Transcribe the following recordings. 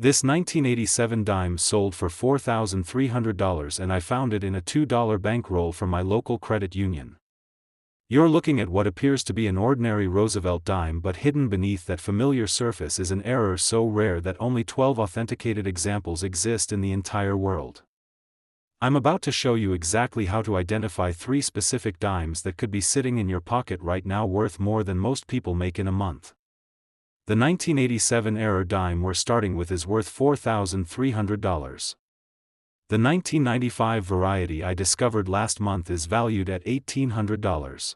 This 1987 dime sold for $4,300 and I found it in a $2 bankroll from my local credit union. You're looking at what appears to be an ordinary Roosevelt dime, but hidden beneath that familiar surface is an error so rare that only 12 authenticated examples exist in the entire world. I'm about to show you exactly how to identify 3 specific dimes that could be sitting in your pocket right now worth more than most people make in a month. The 1987 error dime we're starting with is worth $4,300. The 1995 variety I discovered last month is valued at $1,800.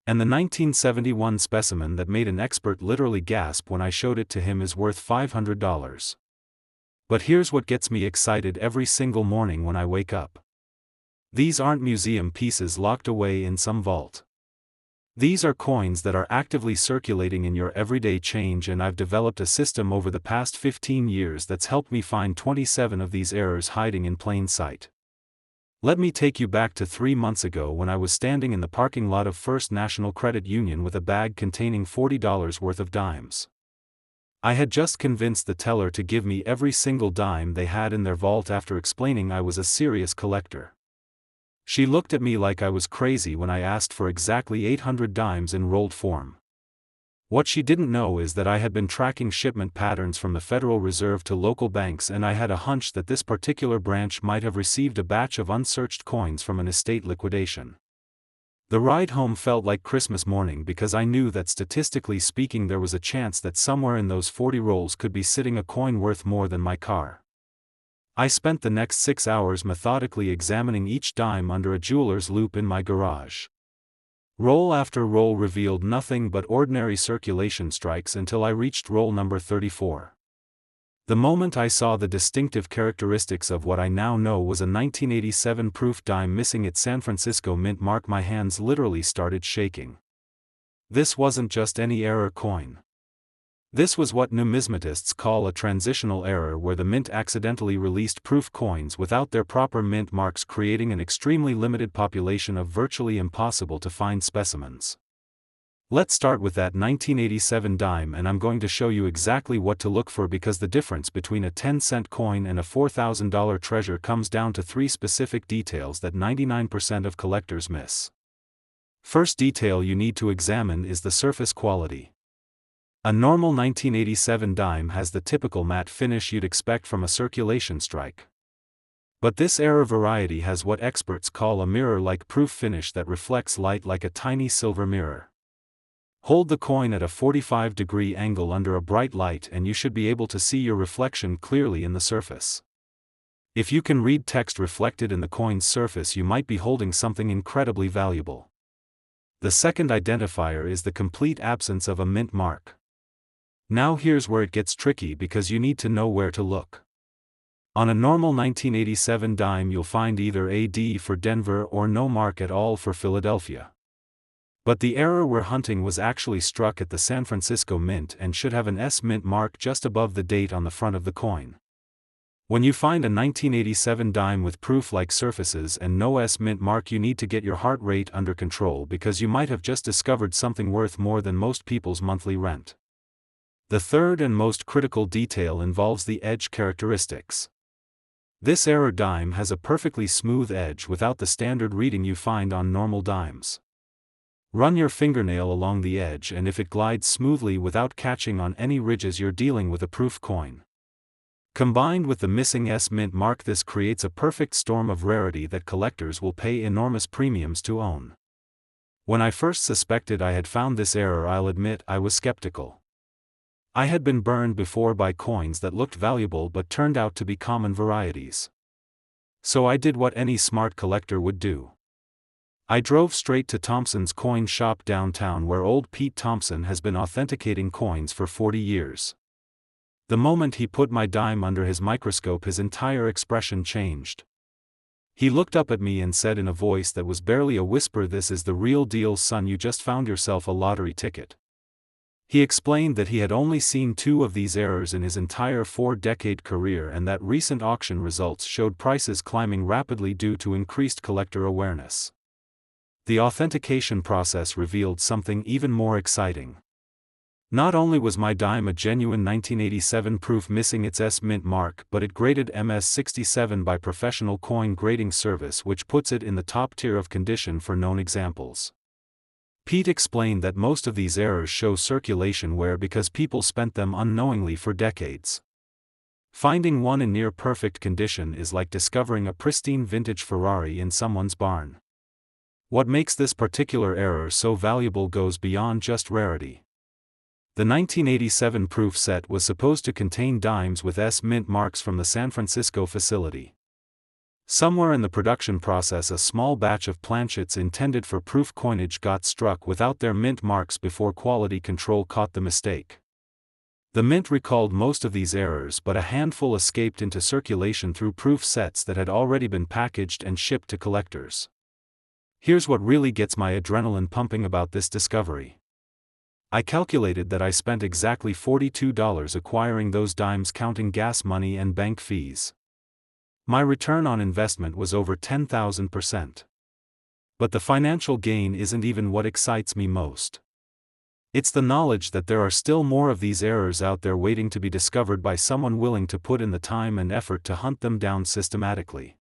And the 1971 specimen that made an expert literally gasp when I showed it to him is worth $500. But here's what gets me excited every single morning when I wake up. These aren't museum pieces locked away in some vault. These are coins that are actively circulating in your everyday change, and I've developed a system over the past 15 years that's helped me find 27 of these errors hiding in plain sight. Let me take you back to 3 months ago when I was standing in the parking lot of First National Credit Union with a bag containing $40 worth of dimes. I had just convinced the teller to give me every single dime they had in their vault after explaining I was a serious collector. She looked at me like I was crazy when I asked for exactly 800 dimes in rolled form. What she didn't know is that I had been tracking shipment patterns from the Federal Reserve to local banks, and I had a hunch that this particular branch might have received a batch of unsearched coins from an estate liquidation. The ride home felt like Christmas morning because I knew that statistically speaking there was a chance that somewhere in those 40 rolls could be sitting a coin worth more than my car. I spent the next 6 hours methodically examining each dime under a jeweler's loupe in my garage. Roll after roll revealed nothing but ordinary circulation strikes until I reached roll number 34. The moment I saw the distinctive characteristics of what I now know was a 1987 proof dime missing its San Francisco mint mark, my hands literally started shaking. This wasn't just any error coin. This was what numismatists call a transitional error, where the mint accidentally released proof coins without their proper mint marks, creating an extremely limited population of virtually impossible to find specimens. Let's start with that 1987 dime, and I'm going to show you exactly what to look for, because the difference between a 10-cent coin and a $4,000 treasure comes down to 3 specific details that 99% of collectors miss. First detail you need to examine is the surface quality. A normal 1987 dime has the typical matte finish you'd expect from a circulation strike. But this error variety has what experts call a mirror-like proof finish that reflects light like a tiny silver mirror. Hold the coin at a 45-degree angle under a bright light and you should be able to see your reflection clearly in the surface. If you can read text reflected in the coin's surface, you might be holding something incredibly valuable. The second identifier is the complete absence of a mint mark. Now here's where it gets tricky, because you need to know where to look. On a normal 1987 dime you'll find either a D for Denver or no mark at all for Philadelphia. But the error we're hunting was actually struck at the San Francisco Mint and should have an S mint mark just above the date on the front of the coin. When you find a 1987 dime with proof-like surfaces and no S mint mark, you need to get your heart rate under control, because you might have just discovered something worth more than most people's monthly rent. The third and most critical detail involves the edge characteristics. This error dime has a perfectly smooth edge without the standard reading you find on normal dimes. Run your fingernail along the edge, and if it glides smoothly without catching on any ridges, you're dealing with a proof coin. Combined with the missing S mint mark, this creates a perfect storm of rarity that collectors will pay enormous premiums to own. When I first suspected I had found this error, I'll admit I was skeptical. I had been burned before by coins that looked valuable but turned out to be common varieties. So I did what any smart collector would do. I drove straight to Thompson's coin shop downtown, where old Pete Thompson has been authenticating coins for 40 years. The moment he put my dime under his microscope, his entire expression changed. He looked up at me and said in a voice that was barely a whisper, "This is the real deal, son. You just found yourself a lottery ticket." He explained that he had only seen 2 of these errors in his entire 4-decade career, and that recent auction results showed prices climbing rapidly due to increased collector awareness. The authentication process revealed something even more exciting. Not only was my dime a genuine 1987 proof missing its S mint mark, but it graded MS67 by Professional Coin Grading Service, which puts it in the top tier of condition for known examples. Pete explained that most of these errors show circulation wear because people spent them unknowingly for decades. Finding one in near perfect condition is like discovering a pristine vintage Ferrari in someone's barn. What makes this particular error so valuable goes beyond just rarity. The 1987 proof set was supposed to contain dimes with S mint marks from the San Francisco facility. Somewhere in the production process, a small batch of planchets intended for proof coinage got struck without their mint marks before quality control caught the mistake. The mint recalled most of these errors, but a handful escaped into circulation through proof sets that had already been packaged and shipped to collectors. Here's what really gets my adrenaline pumping about this discovery. I calculated that I spent exactly $42 acquiring those dimes, counting gas money and bank fees. My return on investment was over 10,000%. But the financial gain isn't even what excites me most. It's the knowledge that there are still more of these errors out there waiting to be discovered by someone willing to put in the time and effort to hunt them down systematically.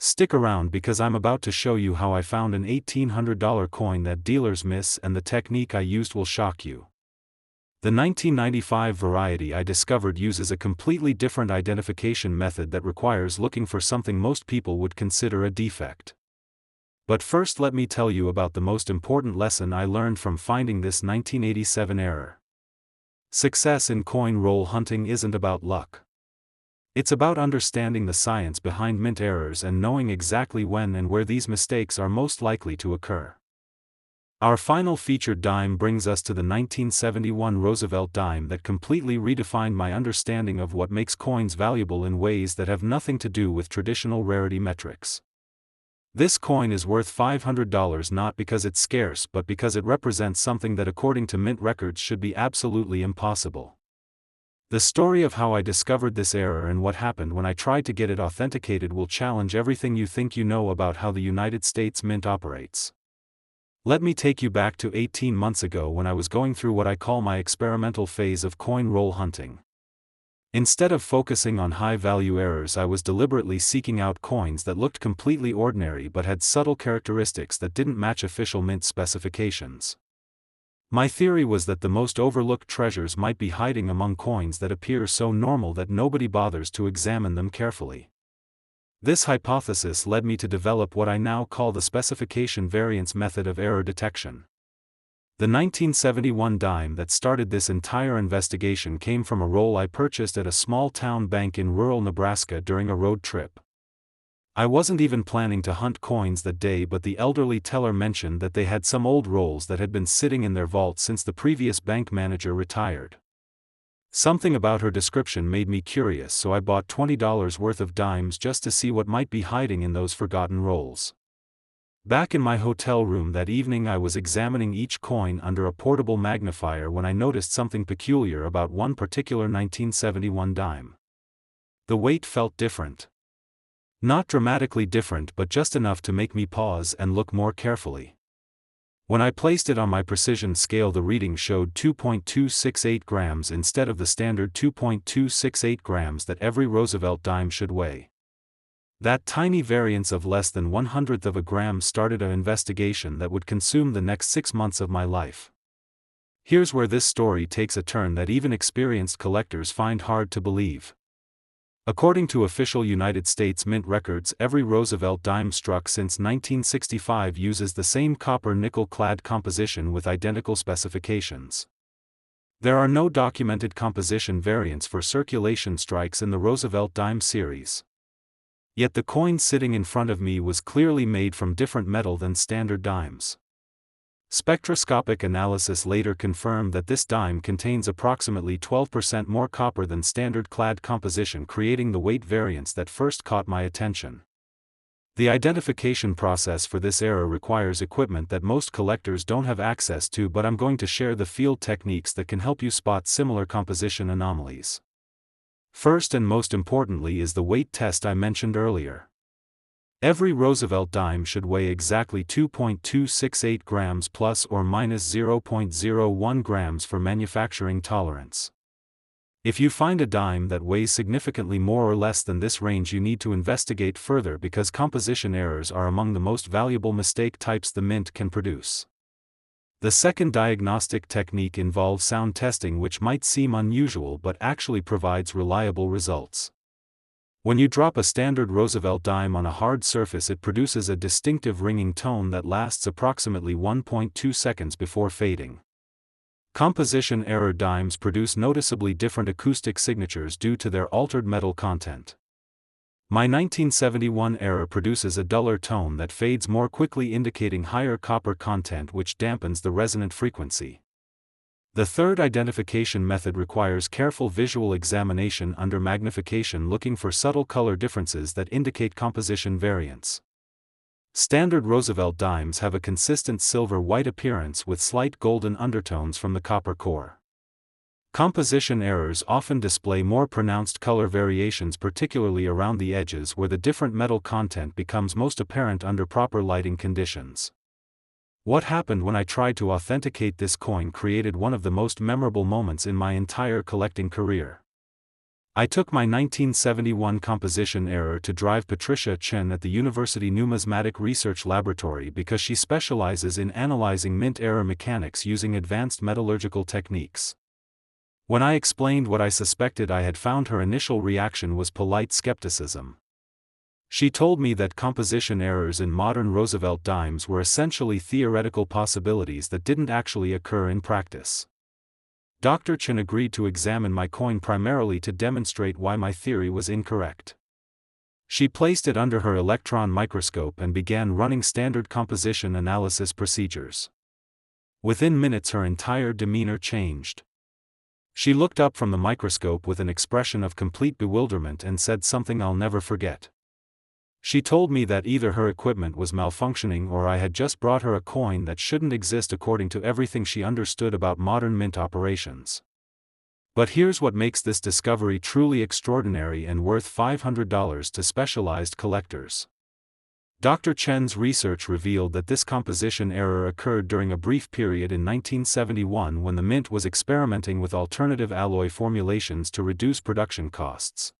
Stick around, because I'm about to show you how I found an $1,800 coin that dealers miss, and the technique I used will shock you. The 1995 variety I discovered uses a completely different identification method that requires looking for something most people would consider a defect. But first, let me tell you about the most important lesson I learned from finding this 1987 error. Success in coin roll hunting isn't about luck. It's about understanding the science behind mint errors and knowing exactly when and where these mistakes are most likely to occur. Our final featured dime brings us to the 1971 Roosevelt dime that completely redefined my understanding of what makes coins valuable in ways that have nothing to do with traditional rarity metrics. This coin is worth $500 not because it's scarce, but because it represents something that, according to mint records, should be absolutely impossible. The story of how I discovered this error and what happened when I tried to get it authenticated will challenge everything you think you know about how the United States Mint operates. Let me take you back to 18 months ago, when I was going through what I call my experimental phase of coin roll hunting. Instead of focusing on high-value errors, I was deliberately seeking out coins that looked completely ordinary but had subtle characteristics that didn't match official mint specifications. My theory was that the most overlooked treasures might be hiding among coins that appear so normal that nobody bothers to examine them carefully. This hypothesis led me to develop what I now call the specification variance method of error detection. The 1971 dime that started this entire investigation came from a roll I purchased at a small-town bank in rural Nebraska during a road trip. I wasn't even planning to hunt coins that day, but the elderly teller mentioned that they had some old rolls that had been sitting in their vault since the previous bank manager retired. Something about her description made me curious, so I bought $20 worth of dimes just to see what might be hiding in those forgotten rolls. Back in my hotel room that evening, I was examining each coin under a portable magnifier when I noticed something peculiar about one particular 1971 dime. The weight felt different. Not dramatically different, but just enough to make me pause and look more carefully. When I placed it on my precision scale, the reading showed 2.268 grams instead of the standard 2.268 grams that every Roosevelt dime should weigh. That tiny variance of less than 1/100th of a gram started an investigation that would consume the next 6 months of my life. Here's where this story takes a turn that even experienced collectors find hard to believe. According to official United States Mint records, every Roosevelt dime struck since 1965 uses the same copper-nickel clad composition with identical specifications. There are no documented composition variants for circulation strikes in the Roosevelt dime series. Yet the coin sitting in front of me was clearly made from different metal than standard dimes. Spectroscopic analysis later confirmed that this dime contains approximately 12% more copper than standard clad composition, creating the weight variance that first caught my attention. The identification process for this error requires equipment that most collectors don't have access to, but I'm going to share the field techniques that can help you spot similar composition anomalies. First and most importantly is the weight test I mentioned earlier. Every Roosevelt dime should weigh exactly 2.268 grams plus or minus 0.01 grams for manufacturing tolerance. If you find a dime that weighs significantly more or less than this range, you need to investigate further because composition errors are among the most valuable mistake types the mint can produce. The second diagnostic technique involves sound testing, which might seem unusual but actually provides reliable results. When you drop a standard Roosevelt dime on a hard surface, it produces a distinctive ringing tone that lasts approximately 1.2 seconds before fading. Composition error dimes produce noticeably different acoustic signatures due to their altered metal content. My 1971 error produces a duller tone that fades more quickly, indicating higher copper content, which dampens the resonant frequency. The third identification method requires careful visual examination under magnification, looking for subtle color differences that indicate composition variance. Standard Roosevelt dimes have a consistent silver-white appearance with slight golden undertones from the copper core. Composition errors often display more pronounced color variations, particularly around the edges where the different metal content becomes most apparent under proper lighting conditions. What happened when I tried to authenticate this coin created one of the most memorable moments in my entire collecting career. I took my 1971 composition error to drive Patricia Chen at the University Numismatic Research Laboratory because she specializes in analyzing mint error mechanics using advanced metallurgical techniques. When I explained what I suspected I had found, her initial reaction was polite skepticism. She told me that composition errors in modern Roosevelt dimes were essentially theoretical possibilities that didn't actually occur in practice. Dr. Chen agreed to examine my coin primarily to demonstrate why my theory was incorrect. She placed it under her electron microscope and began running standard composition analysis procedures. Within minutes, her entire demeanor changed. She looked up from the microscope with an expression of complete bewilderment and said something I'll never forget. She told me that either her equipment was malfunctioning or I had just brought her a coin that shouldn't exist according to everything she understood about modern mint operations. But here's what makes this discovery truly extraordinary and worth $500 to specialized collectors. Dr. Chen's research revealed that this composition error occurred during a brief period in 1971 when the mint was experimenting with alternative alloy formulations to reduce production costs.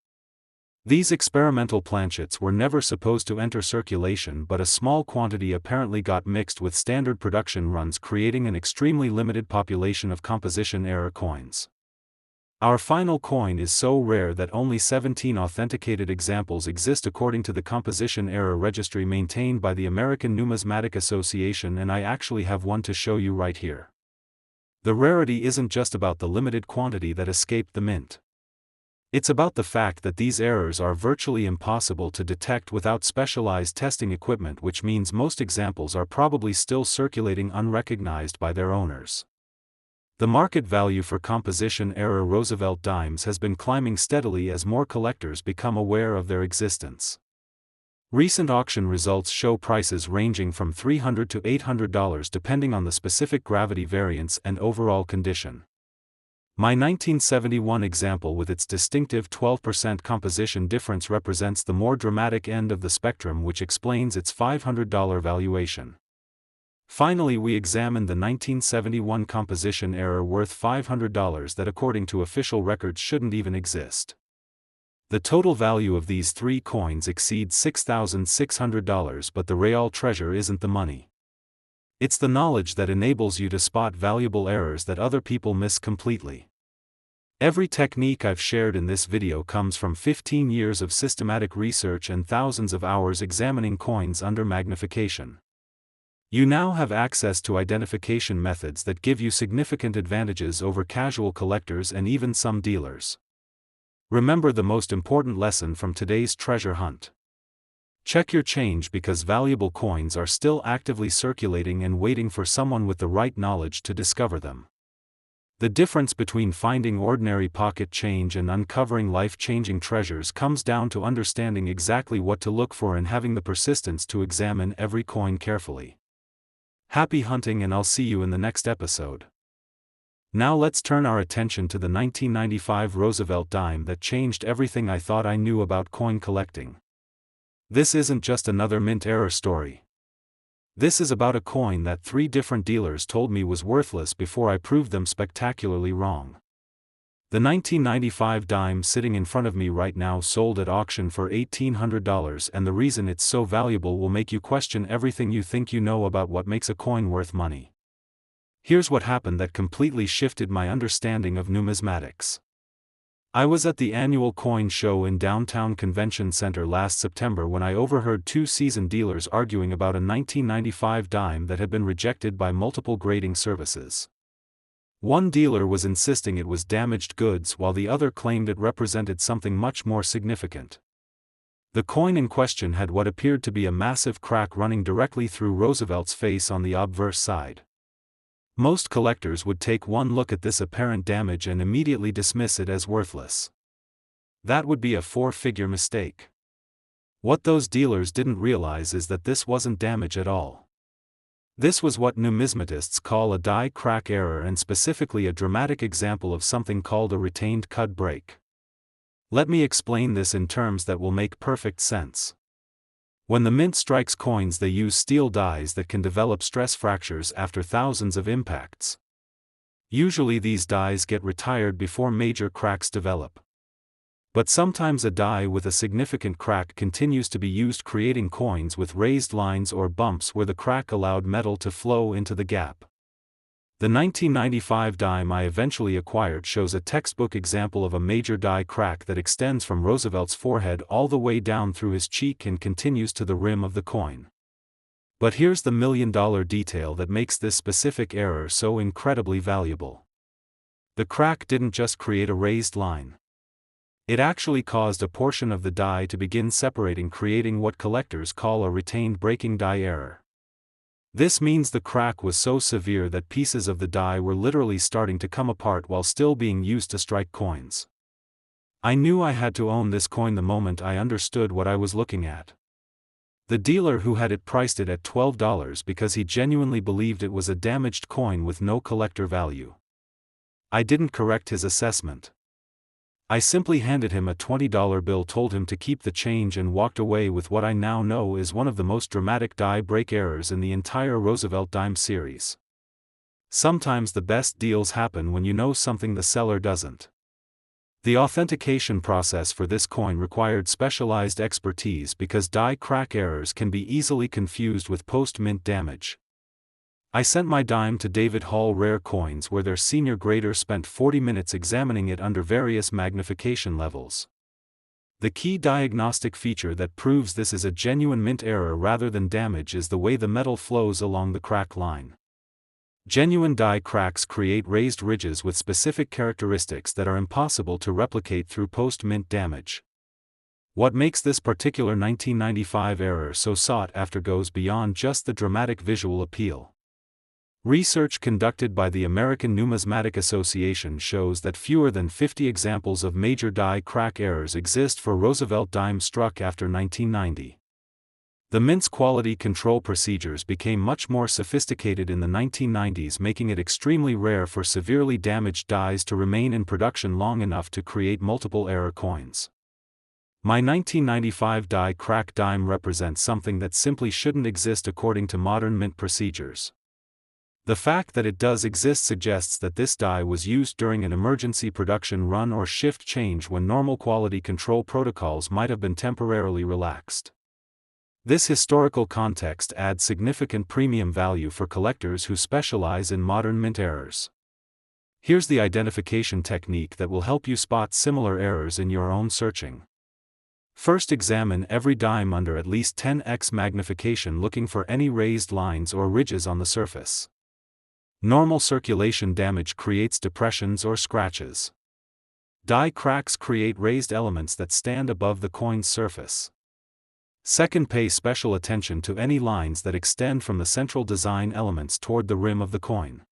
These experimental planchets were never supposed to enter circulation, but a small quantity apparently got mixed with standard production runs, creating an extremely limited population of composition error coins. Our final coin is so rare that only 17 authenticated examples exist according to the composition error registry maintained by the American Numismatic Association, and I actually have one to show you right here. The rarity isn't just about the limited quantity that escaped the mint. It's about the fact that these errors are virtually impossible to detect without specialized testing equipment, which means most examples are probably still circulating unrecognized by their owners. The market value for composition error Roosevelt dimes has been climbing steadily as more collectors become aware of their existence. Recent auction results show prices ranging from $300 to $800 depending on the specific gravity variance and overall condition. My 1971 example with its distinctive 12% composition difference represents the more dramatic end of the spectrum, which explains its $500 valuation. Finally, we examined the 1971 composition error worth $500 that according to official records shouldn't even exist. The total value of these three coins exceeds $6,600, but the real treasure isn't the money. It's the knowledge that enables you to spot valuable errors that other people miss completely. Every technique I've shared in this video comes from 15 years of systematic research and thousands of hours examining coins under magnification. You now have access to identification methods that give you significant advantages over casual collectors and even some dealers. Remember the most important lesson from today's treasure hunt. Check your change, because valuable coins are still actively circulating and waiting for someone with the right knowledge to discover them. The difference between finding ordinary pocket change and uncovering life-changing treasures comes down to understanding exactly what to look for and having the persistence to examine every coin carefully. Happy hunting, and I'll see you in the next episode. Now let's turn our attention to the 1995 Roosevelt dime that changed everything I thought I knew about coin collecting. This isn't just another mint error story. This is about a coin that 3 different dealers told me was worthless before I proved them spectacularly wrong. The 1995 dime sitting in front of me right now sold at auction for $1,800, and the reason it's so valuable will make you question everything you think you know about what makes a coin worth money. Here's what happened that completely shifted my understanding of numismatics. I was at the annual coin show in downtown Convention Center last September when I overheard 2 seasoned dealers arguing about a 1995 dime that had been rejected by multiple grading services. One dealer was insisting it was damaged goods while the other claimed it represented something much more significant. The coin in question had what appeared to be a massive crack running directly through Roosevelt's face on the obverse side. Most collectors would take one look at this apparent damage and immediately dismiss it as worthless. That would be a 4-figure mistake. What those dealers didn't realize is that this wasn't damage at all. This was what numismatists call a die crack error, and specifically a dramatic example of something called a retained cud break. Let me explain this in terms that will make perfect sense. When the mint strikes coins, they use steel dies that can develop stress fractures after thousands of impacts. Usually these dies get retired before major cracks develop. But sometimes a die with a significant crack continues to be used, creating coins with raised lines or bumps where the crack allowed metal to flow into the gap. The 1995 dime I eventually acquired shows a textbook example of a major die crack that extends from Roosevelt's forehead all the way down through his cheek and continues to the rim of the coin. But here's the million-dollar detail that makes this specific error so incredibly valuable. The crack didn't just create a raised line. It actually caused a portion of the die to begin separating, creating what collectors call a retained breaking die error. This means the crack was so severe that pieces of the die were literally starting to come apart while still being used to strike coins. I knew I had to own this coin the moment I understood what I was looking at. The dealer who had it priced it at $12 because he genuinely believed it was a damaged coin with no collector value. I didn't correct his assessment. I simply handed him a $20 bill, told him to keep the change, and walked away with what I now know is one of the most dramatic die break errors in the entire Roosevelt dime series. Sometimes the best deals happen when you know something the seller doesn't. The authentication process for this coin required specialized expertise because die crack errors can be easily confused with post-mint damage. I sent my dime to David Hall Rare Coins, where their senior grader spent 40 minutes examining it under various magnification levels. The key diagnostic feature that proves this is a genuine mint error rather than damage is the way the metal flows along the crack line. Genuine die cracks create raised ridges with specific characteristics that are impossible to replicate through post-mint damage. What makes this particular 1995 error so sought after goes beyond just the dramatic visual appeal. Research conducted by the American Numismatic Association shows that fewer than 50 examples of major die crack errors exist for Roosevelt dimes struck after 1990. The mint's quality control procedures became much more sophisticated in the 1990s, making it extremely rare for severely damaged dies to remain in production long enough to create multiple error coins. My 1995 die crack dime represents something that simply shouldn't exist according to modern mint procedures. The fact that it does exist suggests that this die was used during an emergency production run or shift change when normal quality control protocols might have been temporarily relaxed. This historical context adds significant premium value for collectors who specialize in modern mint errors. Here's the identification technique that will help you spot similar errors in your own searching. First, examine every dime under at least 10x magnification, looking for any raised lines or ridges on the surface. Normal circulation damage creates depressions or scratches. Die cracks create raised elements that stand above the coin's surface. Second, pay special attention to any lines that extend from the central design elements toward the rim of the coin.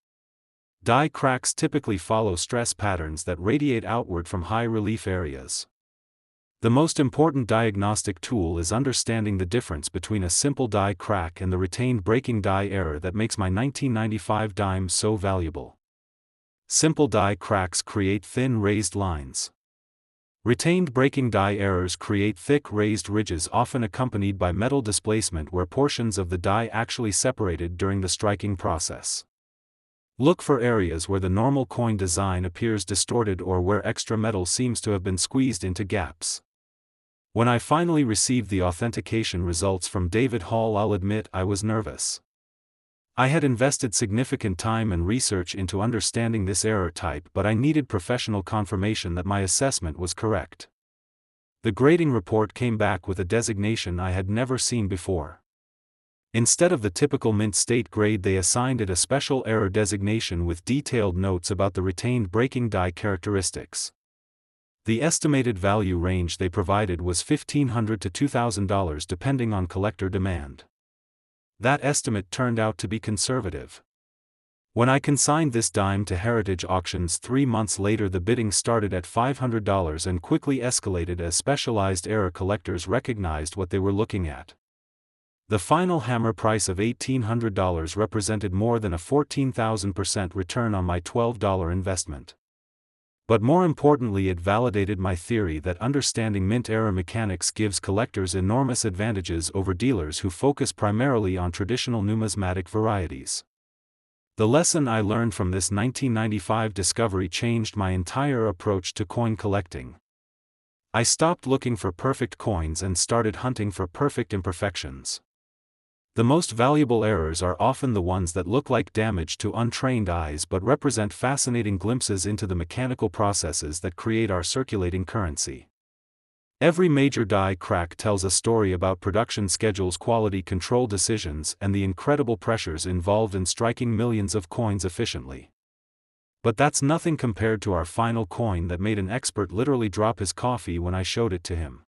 Die cracks typically follow stress patterns that radiate outward from high relief areas. The most important diagnostic tool is understanding the difference between a simple die crack and the retained breaking die error that makes my 1995 dime so valuable. Simple die cracks create thin raised lines. Retained breaking die errors create thick raised ridges often accompanied by metal displacement where portions of the die actually separated during the striking process. Look for areas where the normal coin design appears distorted or where extra metal seems to have been squeezed into gaps. When I finally received the authentication results from David Hall, I'll admit I was nervous. I had invested significant time and research into understanding this error type, but I needed professional confirmation that my assessment was correct. The grading report came back with a designation I had never seen before. Instead of the typical mint state grade, they assigned it a special error designation with detailed notes about the retained breaking die characteristics. The estimated value range they provided was $1,500 to $2,000 depending on collector demand. That estimate turned out to be conservative. When I consigned this dime to Heritage Auctions 3 months later, the bidding started at $500 and quickly escalated as specialized error collectors recognized what they were looking at. The final hammer price of $1,800 represented more than a 14,000% return on my $12 investment. But more importantly, it validated my theory that understanding mint error mechanics gives collectors enormous advantages over dealers who focus primarily on traditional numismatic varieties. The lesson I learned from this 1995 discovery changed my entire approach to coin collecting. I stopped looking for perfect coins and started hunting for perfect imperfections. The most valuable errors are often the ones that look like damage to untrained eyes but represent fascinating glimpses into the mechanical processes that create our circulating currency. Every major die crack tells a story about production schedules, quality control decisions, and the incredible pressures involved in striking millions of coins efficiently. But that's nothing compared to our final coin that made an expert literally drop his coffee when I showed it to him.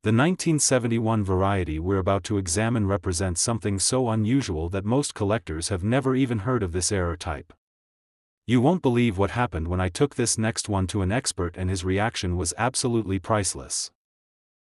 The 1971 variety we're about to examine represents something so unusual that most collectors have never even heard of this error type. You won't believe what happened when I took this next one to an expert, and his reaction was absolutely priceless.